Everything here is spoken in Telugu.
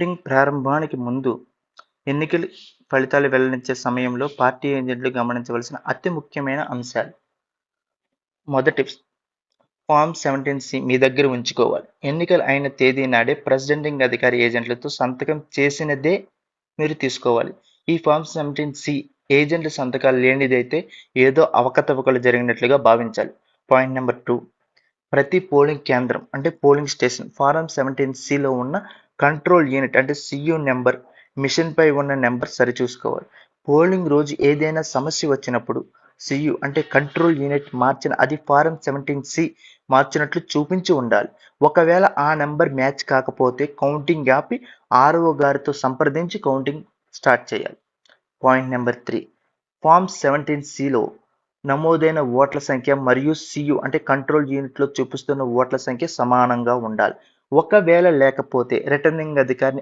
కౌంటింగ్ ప్రారంభానికి ముందు ఎన్నికల ఫలితాలు వెల్లడించే సమయంలో పార్టీ ఏజెంట్లు గమనించవలసిన అతి ముఖ్యమైన అంశాలు. మొదటి, ఫామ్ 17C మీ దగ్గర ఉంచుకోవాలి. ఎన్నికలు అయిన తేదీ నాడే ప్రెసిడెంటింగ్ అధికారి ఏజెంట్లతో సంతకం చేసినదే మీరు తీసుకోవాలి. ఈ ఫామ్ 17C ఏజెంట్ల సంతకాలు లేనిదైతే ఏదో అవకతవకలు జరిగినట్లుగా భావించాలి. పాయింట్ నెంబర్ 2, ప్రతి పోలింగ్ కేంద్రం అంటే పోలింగ్ స్టేషన్ ఫారం 17Cలో ఉన్న కంట్రోల్ యూనిట్ అంటే CU నెంబర్, మిషన్ పై ఉన్న నెంబర్ సరిచూసుకోవాలి. పోలింగ్ రోజు ఏదైనా సమస్య వచ్చినప్పుడు CU అంటే కంట్రోల్ యూనిట్ మార్చిన అది ఫారం 17C మార్చినట్లు చూపించి ఉండాలి. ఒకవేళ ఆ నెంబర్ మ్యాచ్ కాకపోతే కౌంటింగ్ ఆపి RO గారితో సంప్రదించి కౌంటింగ్ స్టార్ట్ చేయాలి. పాయింట్ నెంబర్ 3, ఫామ్ 17Cలో నమోదైన ఓట్ల సంఖ్య మరియు CU అంటే కంట్రోల్ యూనిట్లో చూపిస్తున్న ఓట్ల సంఖ్య సమానంగా ఉండాలి. ఒకవేళ లేకపోతే రిటర్నింగ్ అధికారిని